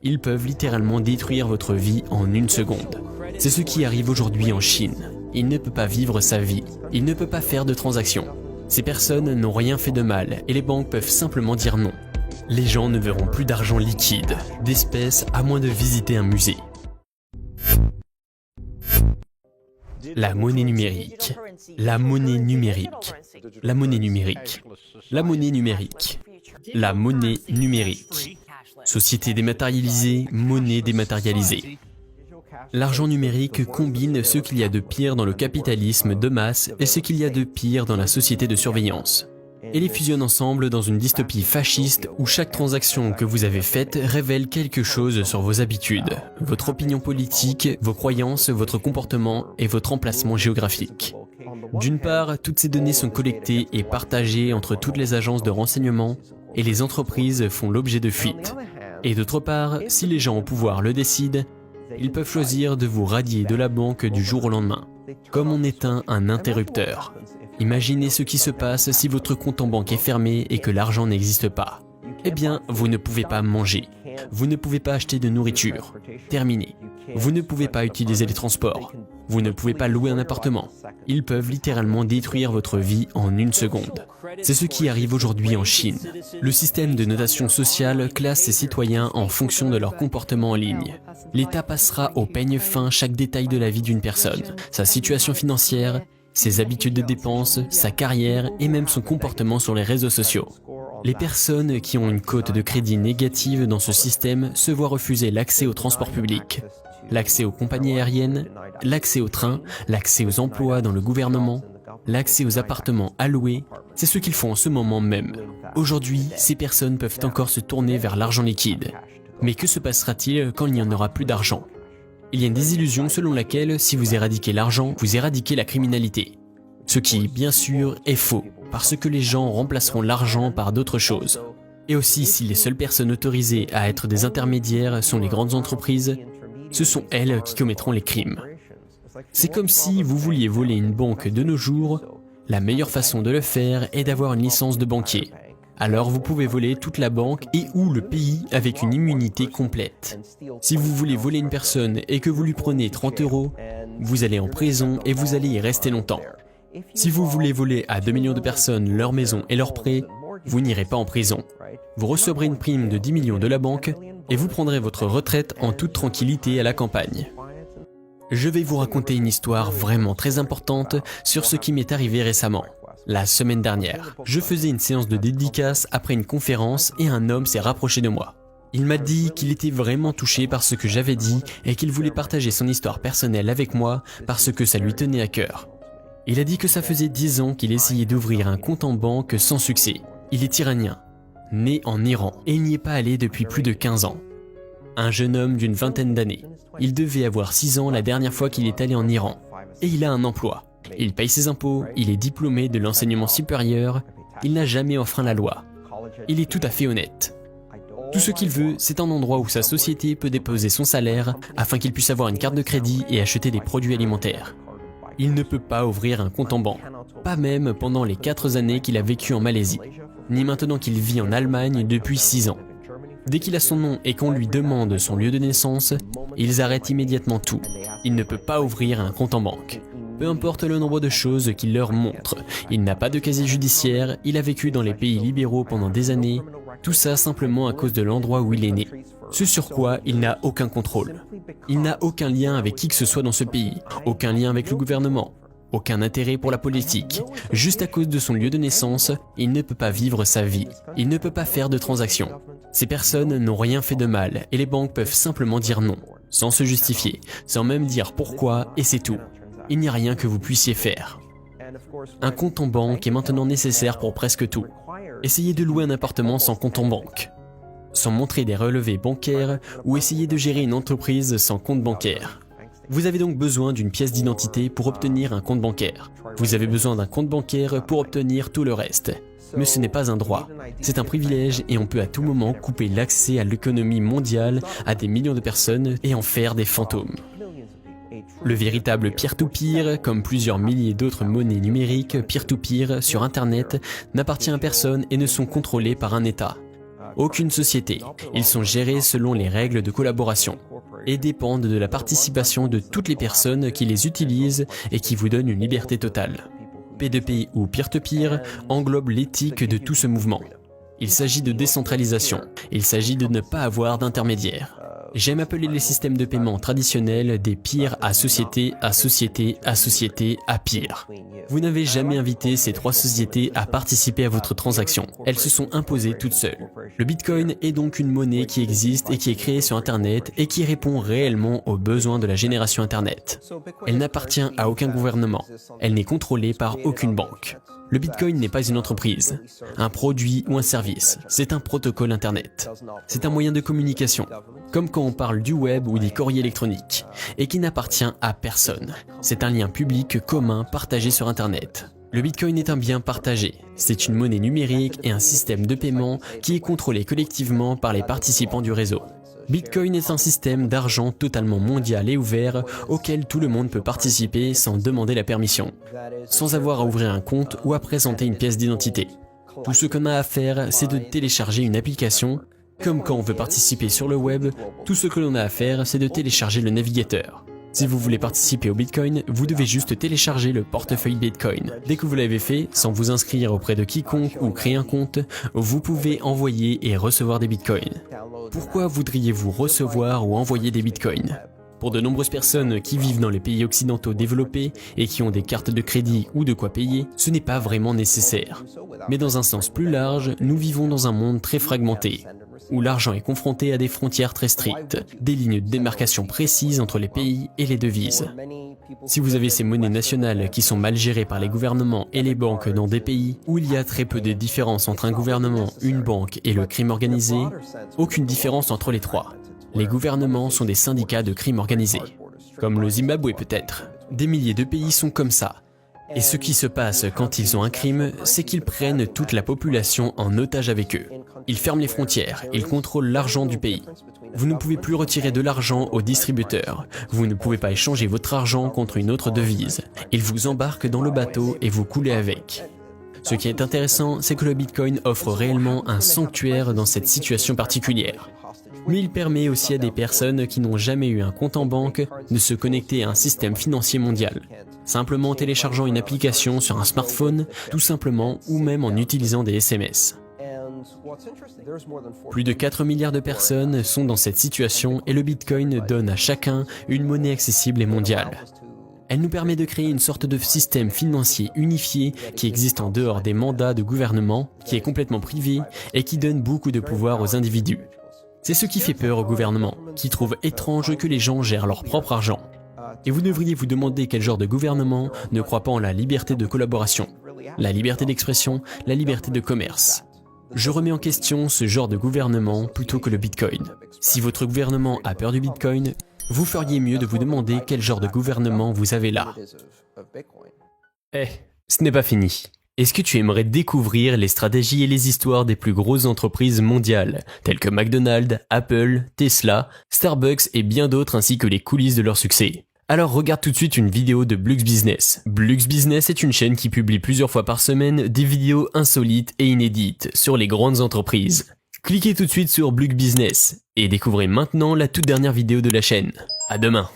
Ils peuvent littéralement détruire votre vie en une seconde. C'est ce qui arrive aujourd'hui en Chine. Il ne peut pas vivre sa vie. Il ne peut pas faire de transactions. Ces personnes n'ont rien fait de mal et les banques peuvent simplement dire non. Les gens ne verront plus d'argent liquide, d'espèces, à moins de visiter un musée. La monnaie numérique. La monnaie numérique. La monnaie numérique. La monnaie numérique. La monnaie numérique. Société dématérialisée, monnaie dématérialisée. L'argent numérique combine ce qu'il y a de pire dans le capitalisme de masse et ce qu'il y a de pire dans la société de surveillance. Et les fusionne ensemble dans une dystopie fasciste où chaque transaction que vous avez faite révèle quelque chose sur vos habitudes, votre opinion politique, vos croyances, votre comportement et votre emplacement géographique. D'une part, toutes ces données sont collectées et partagées entre toutes les agences de renseignement et les entreprises font l'objet de fuites. Et d'autre part, si les gens au pouvoir le décident, ils peuvent choisir de vous radier de la banque du jour au lendemain, comme on éteint un interrupteur. Imaginez ce qui se passe si votre compte en banque est fermé et que l'argent n'existe pas. Eh bien, vous ne pouvez pas manger. Vous ne pouvez pas acheter de nourriture. Terminé. Vous ne pouvez pas utiliser les transports. Vous ne pouvez pas louer un appartement. Ils peuvent littéralement détruire votre vie en une seconde. C'est ce qui arrive aujourd'hui en Chine. Le système de notation sociale classe ses citoyens en fonction de leur comportement en ligne. L'État passera au peigne fin chaque détail de la vie d'une personne, sa situation financière, ses habitudes de dépenses, sa carrière et même son comportement sur les réseaux sociaux. Les personnes qui ont une cote de crédit négative dans ce système se voient refuser l'accès au transport public, l'accès aux compagnies aériennes, l'accès aux trains, l'accès aux emplois dans le gouvernement, l'accès aux appartements à louer. C'est ce qu'ils font en ce moment même. Aujourd'hui, ces personnes peuvent encore se tourner vers l'argent liquide. Mais que se passera-t-il quand il n'y en aura plus d'argent ? Il y a une désillusion selon laquelle si vous éradiquez l'argent, vous éradiquez la criminalité. Ce qui, bien sûr, est faux, parce que les gens remplaceront l'argent par d'autres choses. Et aussi, si les seules personnes autorisées à être des intermédiaires sont les grandes entreprises, ce sont elles qui commettront les crimes. C'est comme si vous vouliez voler une banque de nos jours, la meilleure façon de le faire est d'avoir une licence de banquier. Alors vous pouvez voler toute la banque et ou le pays avec une immunité complète. Si vous voulez voler une personne et que vous lui prenez 30 €, vous allez en prison et vous allez y rester longtemps. Si vous voulez voler à 2 millions de personnes leur maison et leurs prêts, vous n'irez pas en prison. Vous recevrez une prime de 10 millions de la banque et vous prendrez votre retraite en toute tranquillité à la campagne. Je vais vous raconter une histoire vraiment très importante sur ce qui m'est arrivé récemment. La semaine dernière, je faisais une séance de dédicace après une conférence et un homme s'est rapproché de moi. Il m'a dit qu'il était vraiment touché par ce que j'avais dit et qu'il voulait partager son histoire personnelle avec moi parce que ça lui tenait à cœur. Il a dit que ça faisait 10 ans qu'il essayait d'ouvrir un compte en banque sans succès. Il est iranien, né en Iran et il n'y est pas allé depuis plus de 15 ans. Un jeune homme d'une vingtaine d'années. Il devait avoir 6 ans la dernière fois qu'il est allé en Iran. Et il a un emploi. Il paye ses impôts, il est diplômé de l'enseignement supérieur, il n'a jamais enfreint la loi. Il est tout à fait honnête. Tout ce qu'il veut, c'est un endroit où sa société peut déposer son salaire afin qu'il puisse avoir une carte de crédit et acheter des produits alimentaires. Il ne peut pas ouvrir un compte en banque, pas même pendant les 4 années qu'il a vécu en Malaisie, ni maintenant qu'il vit en Allemagne depuis 6 ans. Dès qu'il a son nom et qu'on lui demande son lieu de naissance, ils arrêtent immédiatement tout. Il ne peut pas ouvrir un compte en banque. Peu importe le nombre de choses qu'il leur montre, il n'a pas de casier judiciaire, il a vécu dans les pays libéraux pendant des années, tout ça simplement à cause de l'endroit où il est né. Ce sur quoi il n'a aucun contrôle. Il n'a aucun lien avec qui que ce soit dans ce pays, aucun lien avec le gouvernement, aucun intérêt pour la politique. Juste à cause de son lieu de naissance, il ne peut pas vivre sa vie, il ne peut pas faire de transactions. Ces personnes n'ont rien fait de mal et les banques peuvent simplement dire non, sans se justifier, sans même dire pourquoi et c'est tout. Il n'y a rien que vous puissiez faire. Un compte en banque est maintenant nécessaire pour presque tout. Essayez de louer un appartement sans compte en banque, sans montrer des relevés bancaires ou essayez de gérer une entreprise sans compte bancaire. Vous avez donc besoin d'une pièce d'identité pour obtenir un compte bancaire. Vous avez besoin d'un compte bancaire pour obtenir tout le reste. Mais ce n'est pas un droit, c'est un privilège et on peut à tout moment couper l'accès à l'économie mondiale à des millions de personnes et en faire des fantômes. Le véritable peer-to-peer, comme plusieurs milliers d'autres monnaies numériques peer-to-peer sur Internet, n'appartient à personne et ne sont contrôlés par un État. aucune société. Ils sont gérés selon les règles de collaboration et dépendent de la participation de toutes les personnes qui les utilisent et qui vous donnent une liberté totale. P2P ou peer-to-peer englobe l'éthique de tout ce mouvement. Il s'agit de décentralisation, il s'agit de ne pas avoir d'intermédiaire. J'aime appeler les systèmes de paiement traditionnels des peers à société, à société, à société, à peer. Vous n'avez jamais invité ces trois sociétés à participer à votre transaction. Elles se sont imposées toutes seules. Le Bitcoin est donc une monnaie qui existe et qui est créée sur Internet et qui répond réellement aux besoins de la génération Internet. Elle n'appartient à aucun gouvernement. Elle n'est contrôlée par aucune banque. Le Bitcoin n'est pas une entreprise, un produit ou un service, c'est un protocole Internet. C'est un moyen de communication, comme quand on parle du web ou des courriers électroniques, et qui n'appartient à personne. C'est un lien public commun partagé sur Internet. Le Bitcoin est un bien partagé, c'est une monnaie numérique et un système de paiement qui est contrôlé collectivement par les participants du réseau. Bitcoin est un système d'argent totalement mondial et ouvert auquel tout le monde peut participer sans demander la permission, sans avoir à ouvrir un compte ou à présenter une pièce d'identité. Tout ce qu'on a à faire, c'est de télécharger une application. Comme quand on veut participer sur le web, tout ce que l'on a à faire, c'est de télécharger le navigateur. Si vous voulez participer au Bitcoin, vous devez juste télécharger le portefeuille Bitcoin. Dès que vous l'avez fait, sans vous inscrire auprès de quiconque ou créer un compte, vous pouvez envoyer et recevoir des Bitcoins. Pourquoi voudriez-vous recevoir ou envoyer des Bitcoins ? Pour de nombreuses personnes qui vivent dans les pays occidentaux développés et qui ont des cartes de crédit ou de quoi payer, ce n'est pas vraiment nécessaire. Mais dans un sens plus large, nous vivons dans un monde très fragmenté, où l'argent est confronté à des frontières très strictes, des lignes de démarcation précises entre les pays et les devises. Si vous avez ces monnaies nationales qui sont mal gérées par les gouvernements et les banques dans des pays où il y a très peu de différence entre un gouvernement, une banque et le crime organisé, aucune différence entre les trois. Les gouvernements sont des syndicats de crime organisé, comme le Zimbabwe peut-être. Des milliers de pays sont comme ça. Et ce qui se passe quand ils ont un crime, c'est qu'ils prennent toute la population en otage avec eux. Ils ferment les frontières, ils contrôlent l'argent du pays. Vous ne pouvez plus retirer de l'argent aux distributeurs. Vous ne pouvez pas échanger votre argent contre une autre devise. Ils vous embarquent dans le bateau et vous coulez avec. Ce qui est intéressant, c'est que le Bitcoin offre réellement un sanctuaire dans cette situation particulière. Mais il permet aussi à des personnes qui n'ont jamais eu un compte en banque de se connecter à un système financier mondial, simplement en téléchargeant une application sur un smartphone, tout simplement, ou même en utilisant des SMS. Plus de 4 milliards de personnes sont dans cette situation et le Bitcoin donne à chacun une monnaie accessible et mondiale. Elle nous permet de créer une sorte de système financier unifié qui existe en dehors des mandats de gouvernement, qui est complètement privé et qui donne beaucoup de pouvoir aux individus. C'est ce qui fait peur au gouvernement, qui trouve étrange que les gens gèrent leur propre argent. Et vous devriez vous demander quel genre de gouvernement ne croit pas en la liberté de collaboration, la liberté d'expression, la liberté de commerce. Je remets en question ce genre de gouvernement plutôt que le Bitcoin. Si votre gouvernement a peur du Bitcoin, vous feriez mieux de vous demander quel genre de gouvernement vous avez là. Ce n'est pas fini. Est-ce que tu aimerais découvrir les stratégies et les histoires des plus grosses entreprises mondiales, telles que McDonald's, Apple, Tesla, Starbucks et bien d'autres ainsi que les coulisses de leur succès ? Alors regarde tout de suite une vidéo de Blux Business. Blux Business est une chaîne qui publie plusieurs fois par semaine des vidéos insolites et inédites sur les grandes entreprises. Cliquez tout de suite sur Blux Business et découvrez maintenant la toute dernière vidéo de la chaîne. À demain.